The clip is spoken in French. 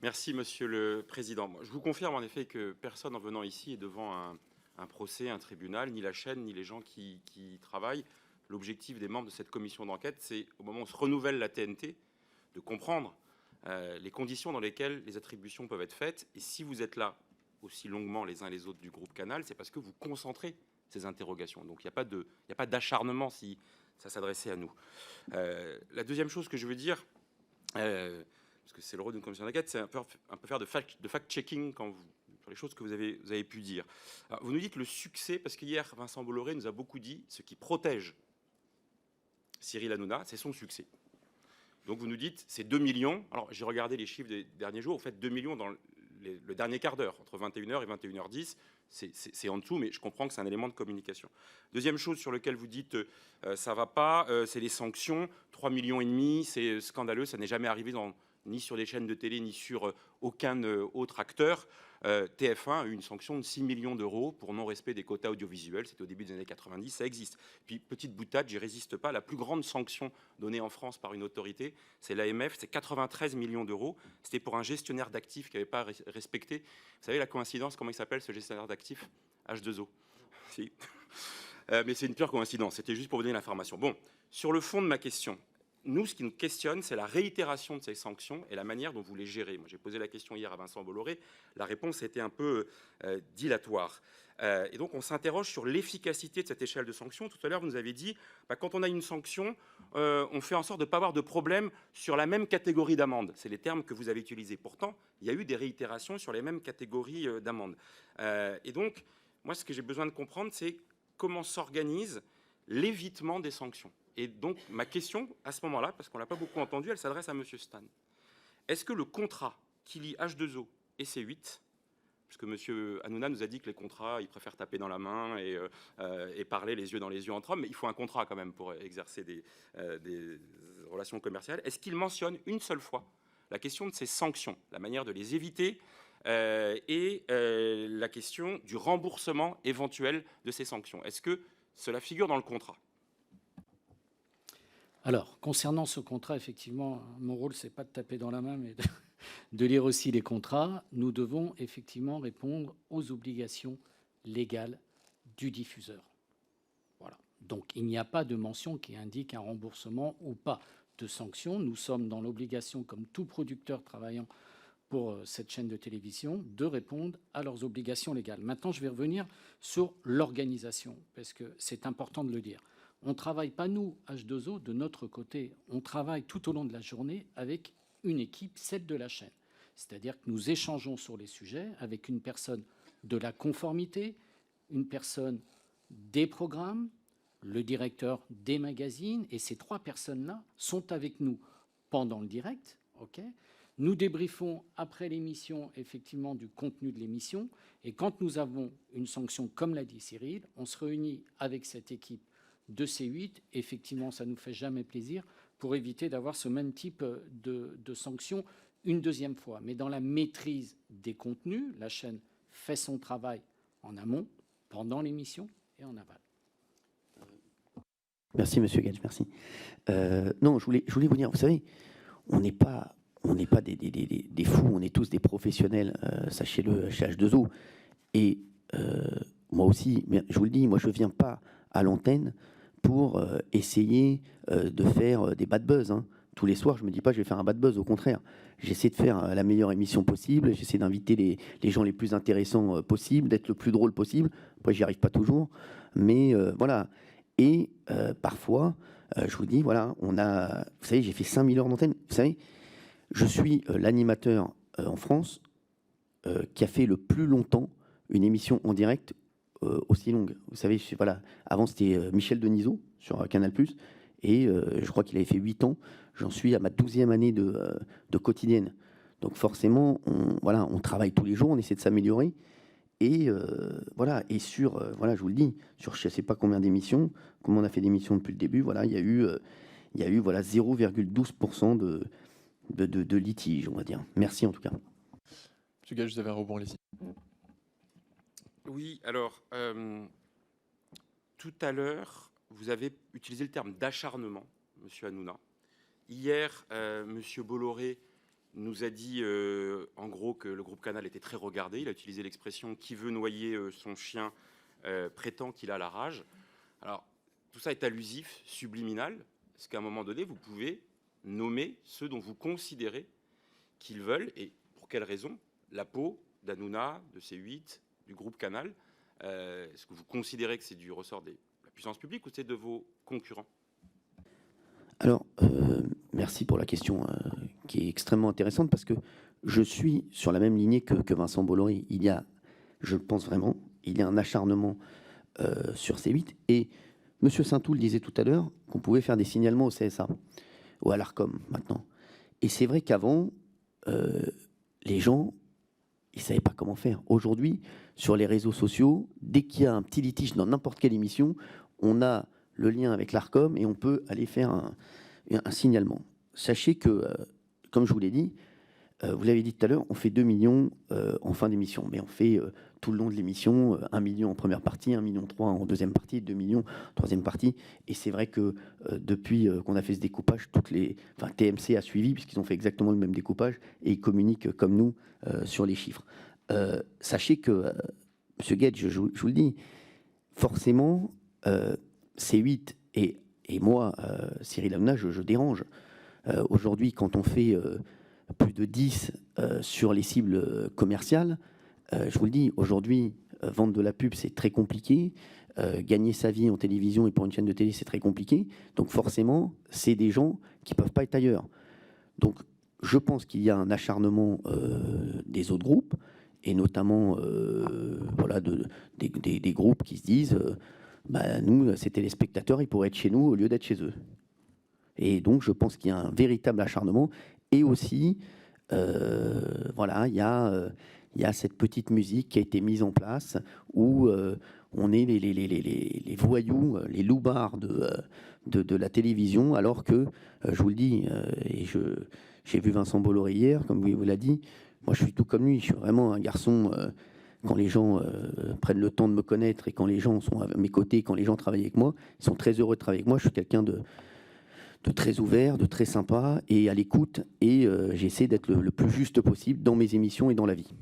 Merci, Monsieur le Président. Moi, je vous confirme en effet que personne en venant ici est devant un procès, un tribunal, ni la chaîne, ni les gens qui travaillent. L'objectif des membres de cette commission d'enquête, c'est, au moment où se renouvelle la TNT, de comprendre les conditions dans lesquelles les attributions peuvent être faites. Et si vous êtes là aussi longuement les uns et les autres du groupe Canal, c'est parce que vous concentrez ces interrogations. Donc il n'y a pas d'acharnement si ça s'adressait à nous. La deuxième chose que je veux dire, parce que c'est le rôle d'une commission d'enquête, c'est un peu faire de fact-checking sur les choses que vous avez pu dire. Alors, vous nous dites le succès, parce qu'hier, Vincent Bolloré nous a beaucoup dit ce qui protège Cyril Hanouna, c'est son succès. Donc vous nous dites, c'est 2 millions. Alors j'ai regardé les chiffres des derniers jours. Vous faites 2 millions dans le dernier quart d'heure, entre 21h et 21h10. C'est en dessous, mais je comprends que c'est un élément de communication. Deuxième chose sur laquelle vous dites, ça ne va pas, c'est les sanctions. 3,5 millions, c'est scandaleux. Ça n'est jamais arrivé ni sur des chaînes de télé, ni sur aucun autre acteur. TF1 a eu une sanction de 6 millions d'euros pour non-respect des quotas audiovisuels. C'était au début des années 90, ça existe. Puis, petite boutade, j'y résiste pas, la plus grande sanction donnée en France par une autorité, c'est l'AMF, c'est 93 millions d'euros. C'était pour un gestionnaire d'actifs qui n'avait pas respecté. Vous savez la coïncidence, comment il s'appelle ce gestionnaire d'actifs? H2O. Si. Mais c'est une pure coïncidence, c'était juste pour vous donner l'information. Bon, sur le fond de ma question, nous, ce qui nous questionne, c'est la réitération de ces sanctions et la manière dont vous les gérez. Moi, j'ai posé la question hier à Vincent Bolloré. La réponse était un peu dilatoire. Et donc, on s'interroge sur l'efficacité de cette échelle de sanctions. Tout à l'heure, vous nous avez dit, quand on a une sanction, on fait en sorte de ne pas avoir de problème sur la même catégorie d'amende. C'est les termes que vous avez utilisés. Pourtant, il y a eu des réitérations sur les mêmes catégories d'amende. Et donc, moi, ce que j'ai besoin de comprendre, c'est comment s'organise l'évitement des sanctions. Et donc, ma question, à ce moment-là, parce qu'on ne l'a pas beaucoup entendu, elle s'adresse à M. Stan. Est-ce que le contrat qui lie H2O et C8, puisque M. Hanouna nous a dit que les contrats, il préfère taper dans la main et parler les yeux dans les yeux entre hommes, mais il faut un contrat quand même pour exercer des relations commerciales, est-ce qu'il mentionne une seule fois la question de ces sanctions, la manière de les éviter et la question du remboursement éventuel de ces sanctions? Est-ce que cela figure dans le contrat? Alors, concernant ce contrat, effectivement, mon rôle, ce n'est pas de taper dans la main, mais de lire aussi les contrats. Nous devons effectivement répondre aux obligations légales du diffuseur. Voilà. Donc, il n'y a pas de mention qui indique un remboursement ou pas de sanctions. Nous sommes dans l'obligation, comme tout producteur travaillant pour cette chaîne de télévision, de répondre à leurs obligations légales. Maintenant, je vais revenir sur l'organisation, parce que c'est important de le dire. On ne travaille pas, nous, H2O, de notre côté. On travaille tout au long de la journée avec une équipe, celle de la chaîne. C'est-à-dire que nous échangeons sur les sujets avec une personne de la conformité, une personne des programmes, le directeur des magazines, et ces trois personnes-là sont avec nous pendant le direct. Nous débriefons après l'émission, effectivement, du contenu de l'émission, et quand nous avons une sanction, comme l'a dit Cyril, on se réunit avec cette équipe de C8, effectivement, ça ne nous fait jamais plaisir, pour éviter d'avoir ce même type de sanctions une deuxième fois. Mais dans la maîtrise des contenus, la chaîne fait son travail en amont, pendant l'émission et en aval. Merci, Monsieur Gage, merci. Non, je voulais vous dire, vous savez, on n'est pas des fous, on est tous des professionnels, sachez-le, chez H2O. Et moi aussi, mais je vous le dis, moi je ne viens pas à l'antenne pour essayer de faire des bad buzz. Hein. Tous les soirs, je ne me dis pas je vais faire un bad buzz, au contraire. J'essaie de faire la meilleure émission possible, j'essaie d'inviter les gens les plus intéressants possibles, d'être le plus drôle possible. Après, j'y arrive pas toujours, mais voilà. Et parfois, je vous dis, voilà, vous savez, j'ai fait 5000 heures d'antenne. Vous savez, je suis l'animateur en France qui a fait le plus longtemps une émission en direct aussi longue. Vous savez, voilà, avant c'était Michel Denisot sur Canal+, et je crois qu'il avait fait 8 ans. J'en suis à ma 12e année de quotidienne. Donc forcément, on travaille tous les jours, on essaie de s'améliorer. Et voilà, et voilà, je vous le dis, sur je ne sais pas combien d'émissions, comme on a fait d'émissions depuis le début, voilà, il y a eu voilà, 0,12% de litige, on va dire. Merci en tout cas. Monsieur Gage, vous avez un rebond ici. Oui, alors, tout à l'heure, vous avez utilisé le terme d'acharnement, Monsieur Hanouna. Hier, Monsieur Bolloré nous a dit en gros que le groupe Canal était très regardé. Il a utilisé l'expression « qui veut noyer son chien prétend qu'il a la rage ». Alors, tout ça est allusif, subliminal. Est-ce qu'à un moment donné, vous pouvez nommer ceux dont vous considérez qu'ils veulent, et pour quelles raisons, la peau d'Hanouna, de C8, du groupe Canal? Est-ce que vous considérez que c'est du ressort de la puissance publique ou c'est de vos concurrents? Alors, merci pour la question qui est extrêmement intéressante parce que je suis sur la même lignée que Vincent Bolloré. Il y a, je le pense vraiment, il y a un acharnement sur C8. Et M. Saintoul disait tout à l'heure qu'on pouvait faire des signalements au CSA ou à l'ARCOM maintenant. Et c'est vrai qu'avant, les gens, ils ne savaient pas comment faire. Aujourd'hui, sur les réseaux sociaux, dès qu'il y a un petit litige dans n'importe quelle émission, on a le lien avec l'ARCOM et on peut aller faire un signalement. Sachez que, comme je vous l'ai dit, vous l'avez dit tout à l'heure, on fait 2 millions en fin d'émission, mais on fait tout le long de l'émission 1 million en première partie, 1,3 million en deuxième partie, 2 millions en troisième partie. Et c'est vrai que depuis qu'on a fait ce découpage, TMC a suivi, puisqu'ils ont fait exactement le même découpage, et ils communiquent comme nous sur les chiffres. Sachez que, M. Guedj, je vous le dis, forcément, C8 et moi, Cyril Hanouna, je dérange. Aujourd'hui, quand on fait plus de 10 sur les cibles commerciales, je vous le dis, aujourd'hui, vendre de la pub, c'est très compliqué. Gagner sa vie en télévision et pour une chaîne de télé, c'est très compliqué. Donc forcément, c'est des gens qui ne peuvent pas être ailleurs. Donc je pense qu'il y a un acharnement des autres groupes, et notamment des groupes qui se disent nous, ces téléspectateurs, ils pourraient être chez nous au lieu d'être chez eux. Et donc je pense qu'il y a un véritable acharnement. Et aussi, il y a cette petite musique qui a été mise en place où on est les voyous, les loupards de la télévision, alors que, je vous le dis, et j'ai vu Vincent Bolloré hier, comme vous l'a dit, moi je suis tout comme lui, je suis vraiment un garçon, quand les gens prennent le temps de me connaître et quand les gens sont à mes côtés, quand les gens travaillent avec moi, ils sont très heureux de travailler avec moi, je suis quelqu'un de très ouvert, de très sympa et à l'écoute, et j'essaie d'être le plus juste possible dans mes émissions et dans la vie.